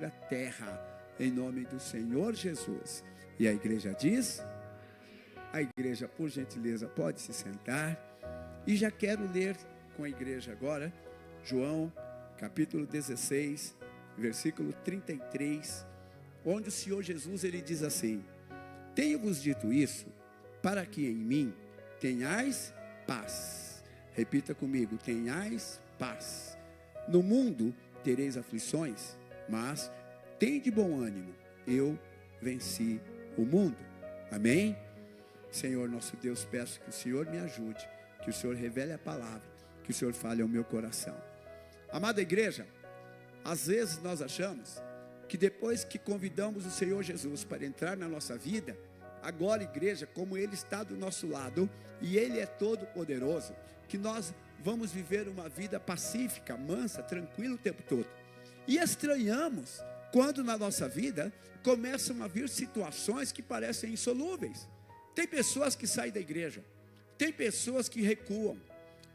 a terra, em nome do Senhor Jesus. E a igreja diz, a igreja, por gentileza, pode se sentar. E já quero ler com a igreja agora, João, capítulo 16, versículo 33, onde o Senhor Jesus, ele diz assim: tenho-vos dito isso, para que em mim tenhais paz. Repita comigo, tenhais paz. No mundo tereis aflições, mas tende bom ânimo, eu venci o mundo. Amém? Senhor nosso Deus, peço que o Senhor me ajude, que o Senhor revele a palavra, que o Senhor fale ao meu coração. Amada igreja, às vezes nós achamos que depois que convidamos o Senhor Jesus para entrar na nossa vida, agora igreja, como Ele está do nosso lado, e Ele é todo poderoso, que nós vamos viver uma vida pacífica, mansa, tranquila o tempo todo. E estranhamos quando na nossa vida começam a vir situações que parecem insolúveis. Tem pessoas que saem da igreja, tem pessoas que recuam,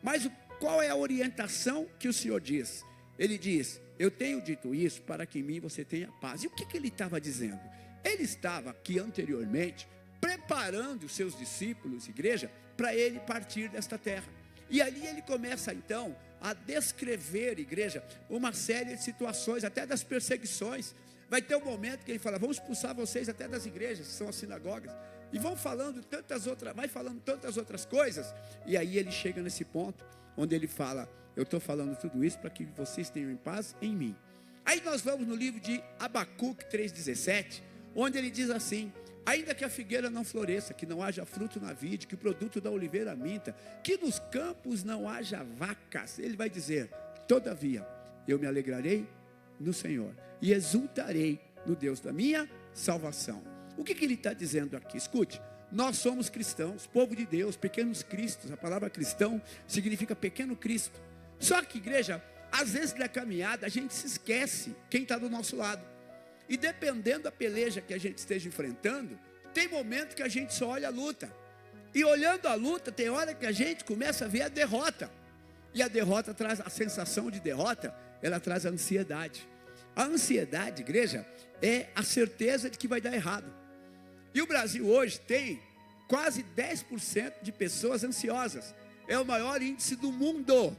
mas qual é a orientação que o Senhor diz? Ele diz: eu tenho dito isso para que em mim você tenha paz. E o que ele estava dizendo? Ele estava aqui anteriormente preparando os seus discípulos, igreja, para ele partir desta terra. E ali ele começa então a descrever, igreja, uma série de situações, até das perseguições. Vai ter um momento que ele fala: vamos expulsar vocês até das igrejas, que são as sinagogas. E vai falando tantas outras coisas. E aí ele chega nesse ponto onde ele fala: eu estou falando tudo isso para que vocês tenham paz em mim. Aí nós vamos no livro de Abacuque 3,17, onde ele diz assim: ainda que a figueira não floresça, que não haja fruto na vide, que o produto da oliveira minta, que nos campos não haja vacas, ele vai dizer: todavia eu me alegrarei no Senhor e exultarei no Deus da minha salvação. O que ele está dizendo aqui? Escute, nós somos cristãos, povo de Deus, pequenos cristos. A palavra cristão significa pequeno Cristo. Só que igreja, às vezes na caminhada a gente se esquece quem está do nosso lado. E dependendo da peleja que a gente esteja enfrentando, tem momento que a gente só olha a luta. E olhando a luta, tem hora que a gente começa a ver a derrota. E a derrota traz a sensação de derrota, ela traz a ansiedade. A ansiedade, igreja, é a certeza de que vai dar errado. E o Brasil hoje tem quase 10% de pessoas ansiosas. É o maior índice do mundo.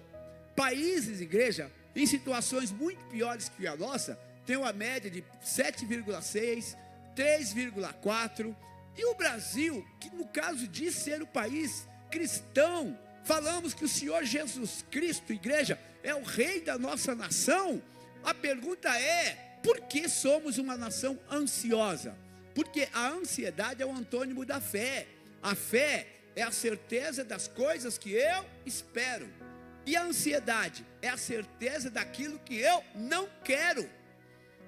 Países, igreja, em situações muito piores que a nossa, tem uma média de 7,6, 3,4. E o Brasil, que no caso de ser o país cristão, falamos que o Senhor Jesus Cristo, igreja, é o rei da nossa nação. A pergunta é: por que somos uma nação ansiosa? Porque a ansiedade é o antônimo da fé. A fé é a certeza das coisas que eu espero. E a ansiedade é a certeza daquilo que eu não quero.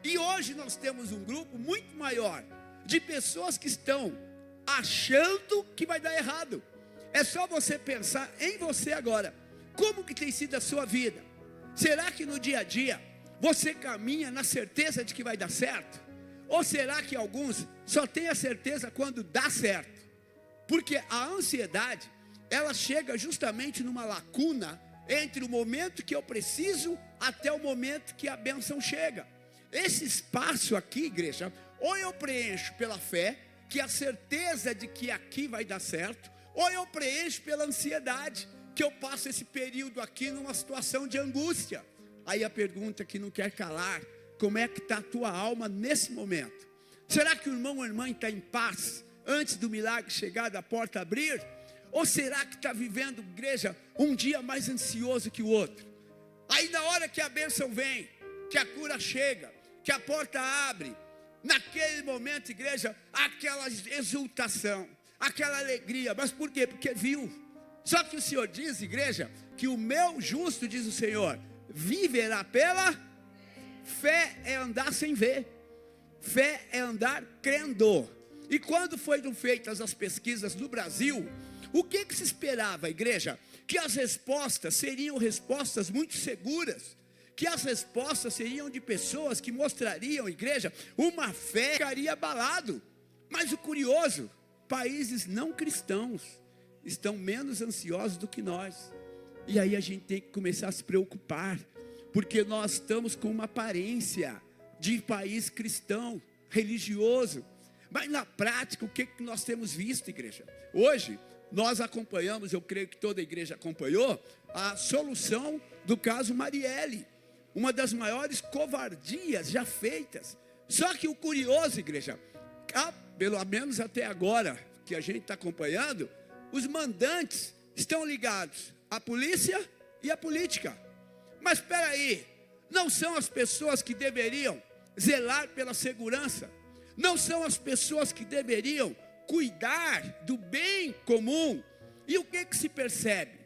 E hoje nós temos um grupo muito maior de pessoas que estão achando que vai dar errado. É só você pensar em você agora. Como que tem sido a sua vida? Será que no dia a dia você caminha na certeza de que vai dar certo? Ou será que alguns só têm a certeza quando dá certo? Porque a ansiedade, ela chega justamente numa lacuna entre o momento que eu preciso até o momento que a bênção chega. Esse espaço aqui, igreja, ou eu preencho pela fé, que é a certeza de que aqui vai dar certo, ou eu preencho pela ansiedade, que eu passo esse período aqui numa situação de angústia. Aí a pergunta que não quer calar: como é que está a tua alma nesse momento? Será que o irmão ou a irmã está em paz antes do milagre chegar, da porta abrir? Ou será que está vivendo, igreja, um dia mais ansioso que o outro? Aí na hora que a bênção vem, que a cura chega, que a porta abre, naquele momento, igreja, aquela exultação, aquela alegria. Mas por quê? Porque viu. Só que o Senhor diz, igreja, que o meu justo, diz o Senhor, viverá pela fé. É andar sem ver. Fé é andar crendo. E quando foram feitas as pesquisas no Brasil, o que se esperava, igreja? Que as respostas seriam respostas muito seguras, que as respostas seriam de pessoas que mostrariam, igreja, uma fé que ficaria abalado. Mas o curioso, países não cristãos estão menos ansiosos do que nós. E aí a gente tem que começar a se preocupar, porque nós estamos com uma aparência de país cristão, religioso. Mas na prática, o que nós temos visto, igreja? Hoje, nós acompanhamos, eu creio que toda a igreja acompanhou, a solução do caso Marielle, uma das maiores covardias já feitas. Só que o curioso, igreja, pelo menos até agora, que a gente está acompanhando, os mandantes estão ligados à polícia e à política. Mas espera aí, não são as pessoas que deveriam zelar pela segurança, não são as pessoas que deveriam cuidar do bem comum. E o que se percebe?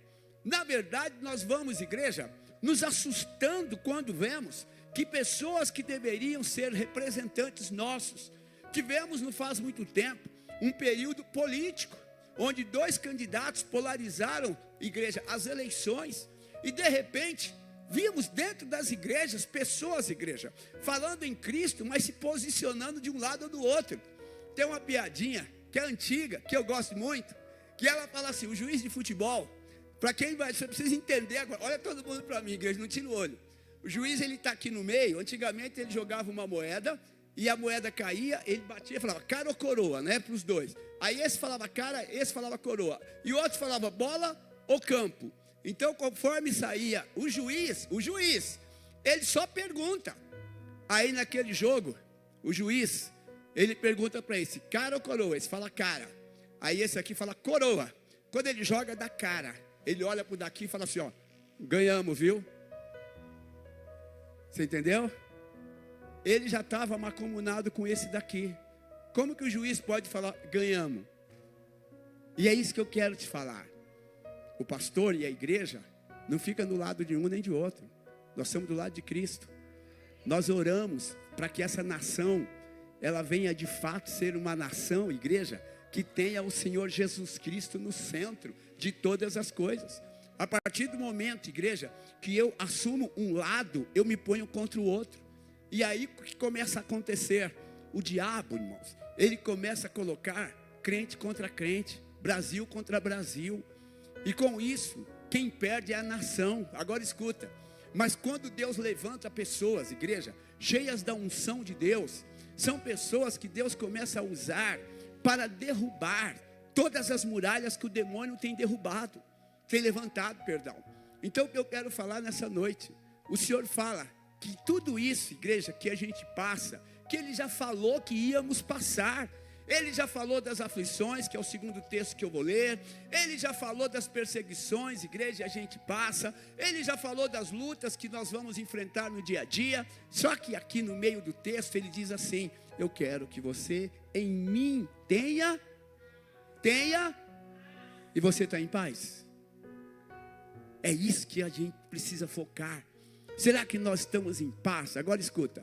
Na verdade, nós vamos, igreja, nos assustando quando vemos que pessoas que deveriam ser representantes nossos, tivemos não faz muito tempo um período político, onde 2 candidatos polarizaram, igreja, as eleições, e de repente vimos dentro das igrejas, pessoas, igreja, falando em Cristo, mas se posicionando de um lado ou do outro. Tem uma piadinha que é antiga, que eu gosto muito, que ela fala assim: o juiz de futebol, para quem vai, você precisa entender agora, olha todo mundo para mim, igreja, não tira o olho. O juiz, ele está aqui no meio. Antigamente ele jogava uma moeda, e a moeda caía, ele batia e falava cara ou coroa, né, para os dois. Aí esse falava cara, esse falava coroa, e o outro falava bola ou campo. Então, conforme saía o juiz, ele só pergunta. Aí naquele jogo, o juiz, ele pergunta para esse, cara ou coroa? Esse fala cara. Aí esse aqui fala coroa. Quando ele joga, dá cara. Ele olha para o daqui e fala assim, ó, ganhamos, viu? Você entendeu? Ele já estava macomunado com esse daqui. Como que o juiz pode falar, ganhamos? E é isso que eu quero te falar. O pastor e a igreja não fica do lado de um nem de outro. Nós estamos do lado de Cristo. Nós oramos para que essa nação, ela venha de fato ser uma nação, igreja, que tenha o Senhor Jesus Cristo no centro de todas as coisas. A partir do momento, igreja, que eu assumo um lado, eu me ponho contra o outro. E aí o que começa a acontecer? O diabo, irmãos, ele começa a colocar crente contra crente, Brasil contra Brasil. E com isso, quem perde é a nação. Agora escuta, mas quando Deus levanta pessoas, igreja, cheias da unção de Deus, são pessoas que Deus começa a usar para derrubar todas as muralhas que o demônio tem derrubado, tem levantado, perdão. Então o que eu quero falar nessa noite, o Senhor fala que tudo isso, igreja, que a gente passa, que Ele já falou que íamos passar. Ele já falou das aflições, que é o segundo texto que eu vou ler. Ele já falou das perseguições, igreja, a gente passa. Ele já falou das lutas que nós vamos enfrentar no dia a dia. Só que aqui no meio do texto ele diz assim: eu quero que você em mim tenha, e você está em paz. É isso que a gente precisa focar. Será que nós estamos em paz? Agora escuta,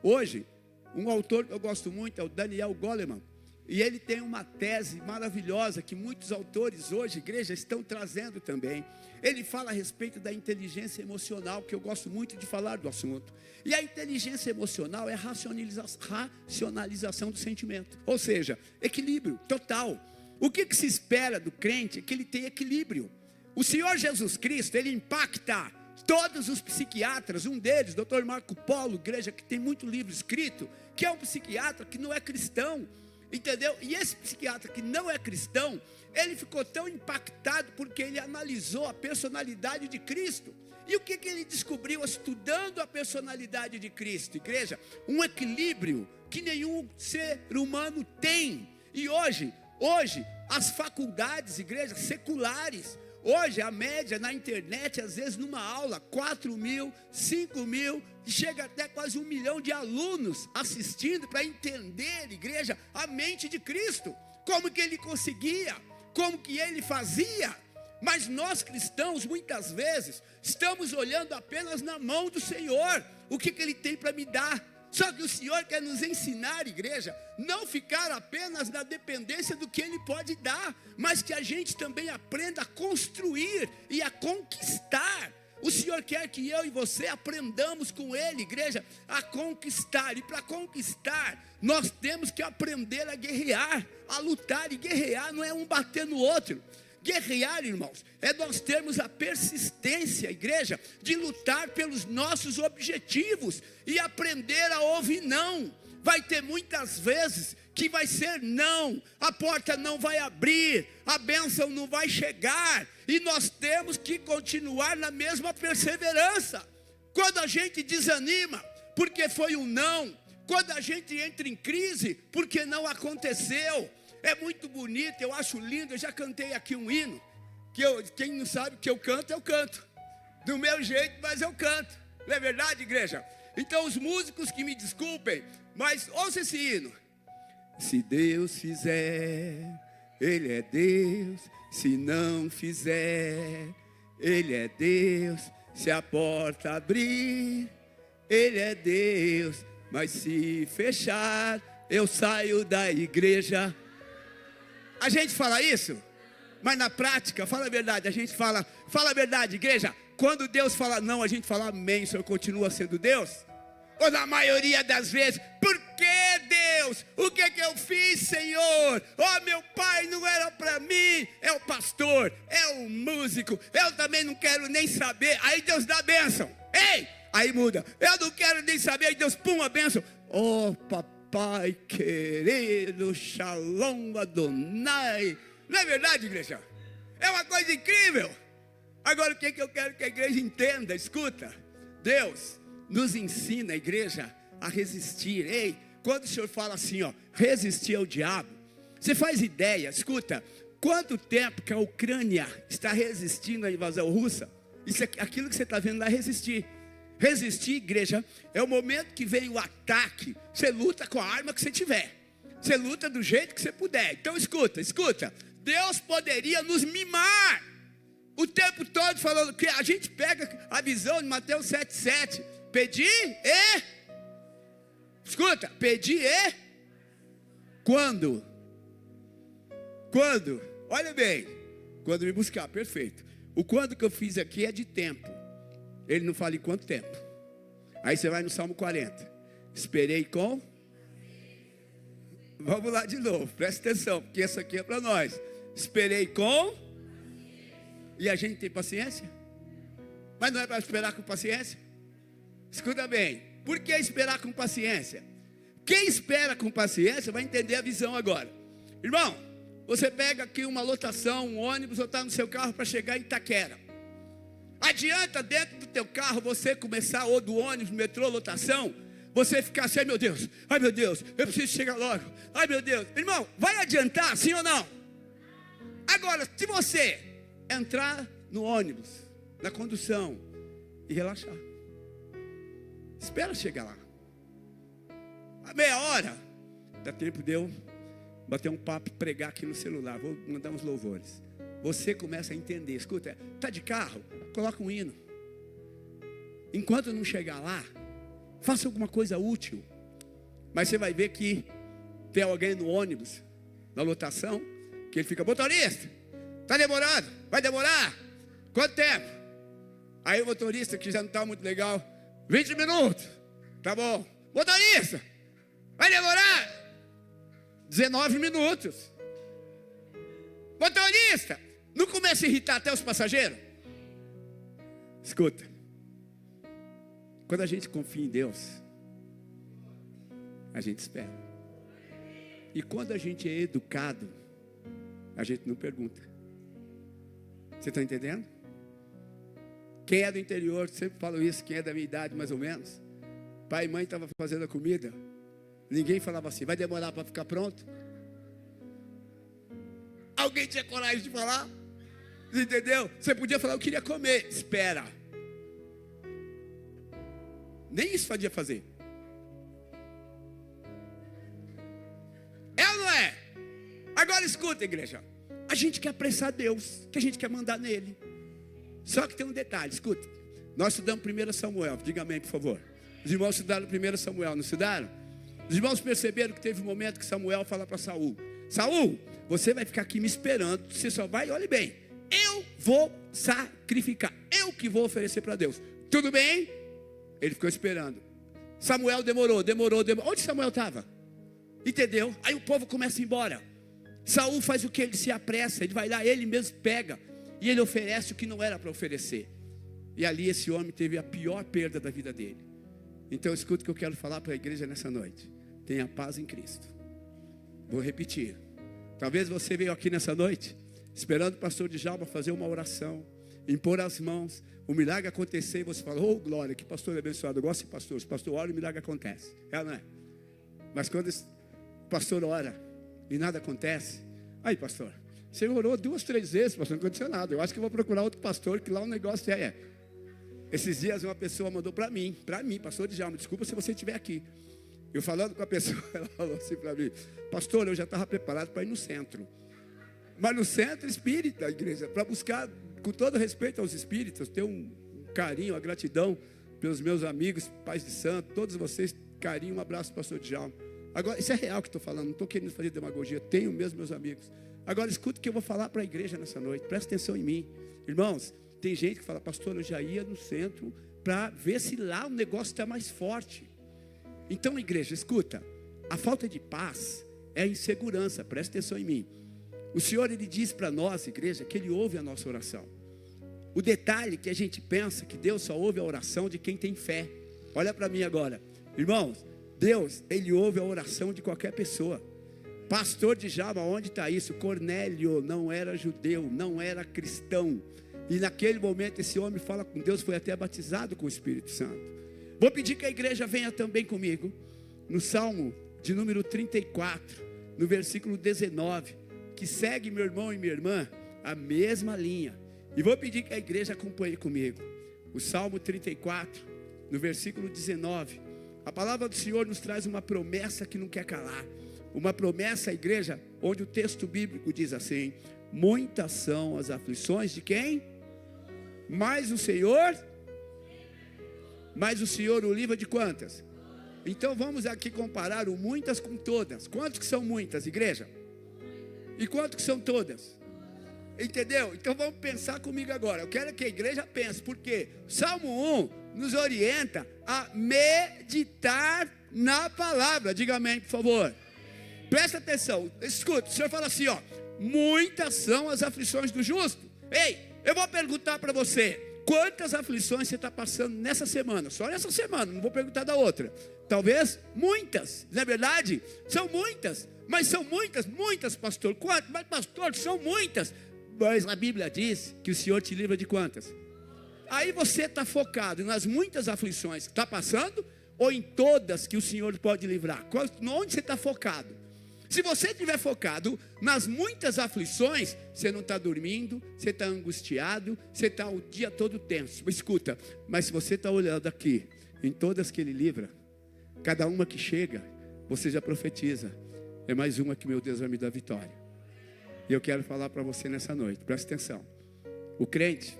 hoje, um autor que eu gosto muito é o Daniel Goleman. E ele tem uma tese maravilhosa que muitos autores hoje, igreja, estão trazendo também. Ele fala a respeito da inteligência emocional, que eu gosto muito de falar do assunto. E a inteligência emocional é a racionalização do sentimento. Ou seja, equilíbrio total. O que se espera do crente é que ele tenha equilíbrio. O Senhor Jesus Cristo, ele impacta todos os psiquiatras. Um deles, Dr. Marco Polo, igreja, que tem muito livro escrito, que é um psiquiatra que não é cristão. Entendeu? E esse psiquiatra que não é cristão, ele ficou tão impactado porque ele analisou a personalidade de Cristo. E o que ele descobriu estudando a personalidade de Cristo? Igreja, um equilíbrio que nenhum ser humano tem. E hoje, as faculdades, igreja, seculares, hoje a média na internet, às vezes numa aula, 4 mil, 5 mil, chega até quase 1 milhão de alunos assistindo para entender, igreja, a mente de Cristo. Como que ele conseguia, como que ele fazia. Mas nós cristãos, muitas vezes, estamos olhando apenas na mão do Senhor. O que ele tem para me dar? Só que o Senhor quer nos ensinar, igreja, não ficar apenas na dependência do que Ele pode dar, mas que a gente também aprenda a construir e a conquistar. O Senhor quer que eu e você aprendamos com Ele, igreja, a conquistar. E para conquistar, nós temos que aprender a guerrear, a lutar. E guerrear não é um bater no outro. Guerrear, irmãos, é nós termos a persistência, igreja, de lutar pelos nossos objetivos e aprender a ouvir não. Vai ter muitas vezes que vai ser não, a porta não vai abrir, a bênção não vai chegar, e nós temos que continuar na mesma perseverança. Quando a gente desanima, porque foi um não, quando a gente entra em crise, porque não aconteceu, é muito bonito, eu acho lindo. Eu já cantei aqui um hino, quem não sabe que eu canto, do meu jeito, mas eu canto, não é verdade, igreja? Então os músicos que me desculpem, mas ouça esse hino. Se Deus fizer, Ele é Deus. Se não fizer, Ele é Deus. Se a porta abrir, Ele é Deus. Mas se fechar, eu saio da igreja. A gente fala isso, mas na prática, fala a verdade, a gente fala a verdade, igreja. Quando Deus fala não, a gente fala amém, o Senhor continua sendo Deus? Ou na maioria das vezes, por que Deus? O que eu fiz, Senhor? Oh, meu pai não era para mim, é o pastor, é o músico, eu também não quero nem saber. Aí Deus dá a bênção, ei, aí muda, eu não quero nem saber, aí Deus pum, a bênção. Oh, papai querido, Shalom Adonai. Não é verdade, igreja? É uma coisa incrível. Agora o que eu quero que a igreja entenda, escuta, Deus nos ensina, a igreja, a resistir. Ei, quando o Senhor fala assim, ó, resistir ao diabo, você faz ideia, escuta, quanto tempo que a Ucrânia está resistindo à invasão russa? Isso é aquilo que você está vendo lá, resistir. Resistir, igreja, é o momento que vem o ataque. Você luta com a arma que você tiver, você luta do jeito que você puder. Então escuta, Deus poderia nos mimar o tempo todo, falando que a gente pega a visão de Mateus 7,7, pedir e, escuta, pedir e, quando, olha bem, quando me buscar, perfeito. O quando que eu fiz aqui é de tempo, ele não fala em quanto tempo. Aí você vai no Salmo 40, esperei com, vamos lá de novo, presta atenção, porque essa aqui é para nós. Esperei com, e a gente tem paciência? Mas não é para esperar com paciência? Escuta bem, por que esperar com paciência? Quem espera com paciência vai entender a visão agora. Irmão, você pega aqui uma lotação, um ônibus, ou está no seu carro para chegar em Itaquera. Adianta dentro do teu carro você começar, ou do ônibus, metrô, lotação, você ficar assim, ai meu Deus, eu preciso chegar logo, ai meu Deus. Irmão, vai adiantar, sim ou não? Agora, se você entrar no ônibus, na condução, e relaxar, espera chegar lá, a meia hora, dá tempo de eu bater um papo, pregar aqui no celular, vou mandar uns louvores. Você começa a entender, escuta, está de carro, coloca um hino. Enquanto não chegar lá, faça alguma coisa útil. Mas você vai ver que tem alguém no ônibus, na lotação, que ele fica, motorista, está demorando, vai demorar, quanto tempo? Aí o motorista, que já não está muito legal, 20 minutos, tá bom. Motorista, vai demorar 19 minutos. Motorista, não começa a irritar até os passageiros? Escuta, quando a gente confia em Deus, a gente espera. E quando a gente é educado, a gente não pergunta. Você está entendendo? Quem é do interior, sempre falo isso, quem é da minha idade mais ou menos, pai e mãe estavam fazendo a comida, ninguém falava assim, vai demorar para ficar pronto? Alguém tinha coragem de falar? Você entendeu? Você podia falar, eu queria comer, espera. Nem isso podia fazer. É ou não é? Agora escuta, igreja, a gente quer apressar Deus, que a gente quer mandar nele. Só que tem um detalhe, escuta. Nós estudamos 1 Samuel, diga amém, por favor. Os irmãos estudaram 1 Samuel, não estudaram? Os irmãos perceberam que teve um momento que Samuel fala para Saul, Saul, você vai ficar aqui me esperando, você só vai, olhe bem, eu vou sacrificar, eu que vou oferecer para Deus, tudo bem? Ele ficou esperando. Samuel demorou. Onde Samuel estava? Entendeu? Aí o povo começa a ir embora. Saul faz o que? Ele se apressa, ele vai lá, ele mesmo pega, e ele oferece o que não era para oferecer. E ali esse homem teve a pior perda da vida dele. Então escuta o que eu quero falar para a igreja nessa noite: tenha paz em Cristo. Vou repetir. Talvez você veio aqui nessa noite esperando o pastor Djalma fazer uma oração, impor as mãos, o milagre acontecer, e você fala: oh glória, que pastor abençoado, eu gosto de pastor, se o pastor ora, o milagre acontece. É, não é? Mas quando o pastor ora e nada acontece, aí pastor, você orou 2, 3 vezes, pastor, não aconteceu nada, eu acho que eu vou procurar outro pastor, que lá o negócio é. Esses dias uma pessoa mandou para mim, pastor Djalma, desculpa se você estiver aqui. Eu falando com a pessoa, ela falou assim para mim: pastor, eu já estava preparado para ir no centro. Mas no centro espírita, a igreja, para buscar, com todo respeito aos espíritas, ter um carinho, uma gratidão pelos meus amigos, pais de santo, todos vocês, carinho, um abraço, pastor Djalma. Agora, isso é real que estou falando, não estou querendo fazer demagogia, tenho mesmo meus amigos. Agora, escuta o que eu vou falar para a igreja nessa noite, presta atenção em mim. Irmãos, tem gente que fala: pastor, eu já ia no centro para ver se lá o negócio está mais forte. Então, igreja, escuta, a falta de paz é a insegurança, presta atenção em mim. O Senhor, Ele diz para nós, igreja, que Ele ouve a nossa oração. O detalhe que a gente pensa que Deus só ouve a oração de quem tem fé. Olha para mim agora, irmãos, Deus, Ele ouve a oração de qualquer pessoa. Pastor Djalma, onde está isso? Cornélio não era judeu, não era cristão, e naquele momento esse homem fala com Deus, foi até batizado com o Espírito Santo. Vou pedir que a igreja venha também comigo no Salmo de número 34, no versículo 19, que segue, meu irmão e minha irmã, a mesma linha. E vou pedir que a igreja acompanhe comigo. O Salmo 34, no versículo 19. A palavra do Senhor nos traz uma promessa que não quer calar. Uma promessa, igreja, onde o texto bíblico diz assim: muitas são as aflições de quem? Mas o Senhor o livra de quantas? Então vamos aqui comparar o muitas com todas. Quantos que são muitas, igreja? E quantos que são todas? Entendeu? Então vamos pensar comigo agora. Eu quero que a igreja pense, porque Salmo 1 nos orienta a meditar na palavra. Diga amém, por favor. Presta atenção, escuta, o Senhor fala assim, ó: muitas são as aflições do justo. Ei, eu vou perguntar para você: quantas aflições você está passando nessa semana? Só nessa semana, não vou perguntar da outra. Talvez muitas, não é verdade? São muitas, mas são muitas, pastor. Quantas? Mas pastor, são muitas. Mas a Bíblia diz que o Senhor te livra de quantas? Aí você está focado nas muitas aflições que está passando, ou em todas que o Senhor pode livrar? Onde você está focado? Se você estiver focado nas muitas aflições, você não está dormindo, você está angustiado, você está o dia todo tenso. Escuta, mas se você está olhando aqui, em todas que Ele livra, cada uma que chega, você já profetiza: é mais uma que meu Deus vai me dar vitória. E eu quero falar para você nessa noite, presta atenção. O crente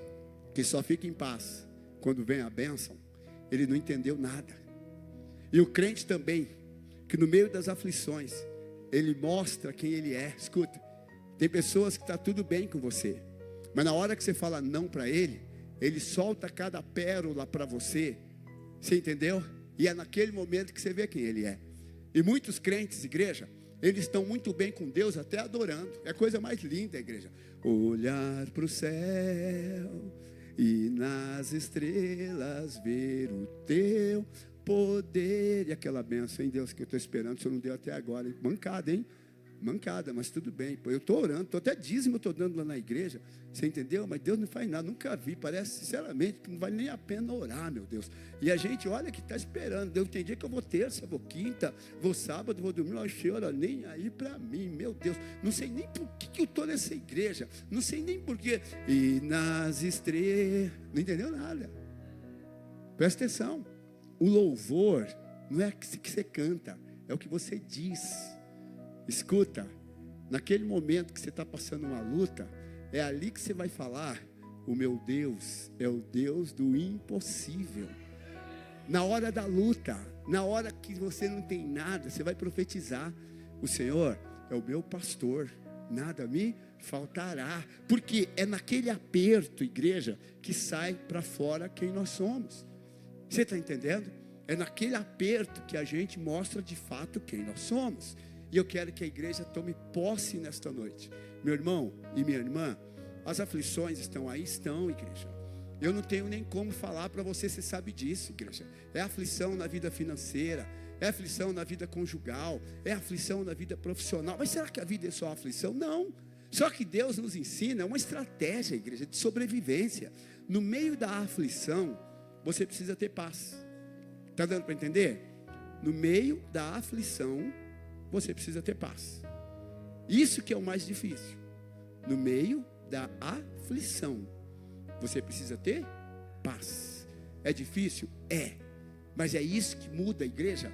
que só fica em paz quando vem a bênção, ele não entendeu nada. E o crente também, que no meio das aflições, ele mostra quem ele é. Escuta, tem pessoas que está tudo bem com você, mas na hora que você fala não para ele, ele solta cada pérola para você. Você entendeu? E é naquele momento que você vê quem ele é. E muitos crentes, igreja, eles estão muito bem com Deus, até adorando. É a coisa mais linda, igreja. Olhar para o céu e nas estrelas ver o teu poder. E aquela bênção, hein, Deus, que eu estou esperando, o Senhor não deu até agora. Mancada, hein? Mancada, mas tudo bem. Eu estou orando, estou até dízimo, eu estou dando lá na igreja. Você entendeu? Mas Deus não faz nada, nunca vi. Parece, sinceramente, que não vale nem a pena orar, meu Deus. E a gente, olha que está esperando. Deus, tem dia que eu vou terça, vou quinta, vou sábado, vou domingo. Mas Senhor, nem aí para mim, meu Deus. Não sei nem por que eu estou nessa igreja. Não sei nem por quê. E nas estrelas. Não entendeu nada. Presta atenção. O louvor não é que você canta, é o que você diz. Escuta, naquele momento que você está passando uma luta, é ali que você vai falar: o meu Deus é o Deus do impossível. Na hora da luta, na hora que você não tem nada, você vai profetizar: o Senhor é o meu pastor, nada me faltará. Porque é naquele aperto, igreja, que sai para fora quem nós somos. Você está entendendo? É naquele aperto que a gente mostra de fato quem nós somos. E eu quero que a igreja tome posse nesta noite. Meu irmão e minha irmã, as aflições estão aí? Estão, igreja. Eu não tenho nem como falar para você, você sabe disso, igreja. É aflição na vida financeira, é aflição na vida conjugal, é aflição na vida profissional. Mas será que a vida é só aflição? Não. Só que Deus nos ensina uma estratégia, igreja, de sobrevivência. No meio da aflição, você precisa ter paz. Está dando para entender? No meio da aflição, você precisa ter paz. Isso que é o mais difícil. No meio da aflição, você precisa ter paz. É difícil? É. Mas é isso que muda, igreja,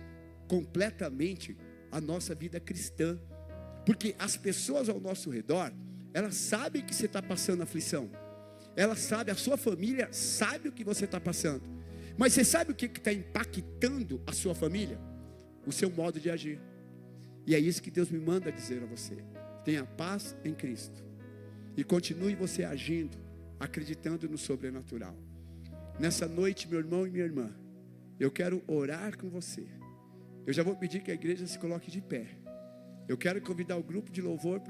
completamente a nossa vida cristã. Porque as pessoas ao nosso redor, elas sabem que você está passando aflição. Elas sabem, a sua família sabe o que você está passando. Mas você sabe o que está impactando a sua família? O seu modo de agir. E é isso que Deus me manda dizer a você. Tenha paz em Cristo. E continue você agindo, acreditando no sobrenatural. Nessa noite, meu irmão e minha irmã, eu quero orar com você. Eu já vou pedir que a igreja se coloque de pé. Eu quero convidar o grupo de louvor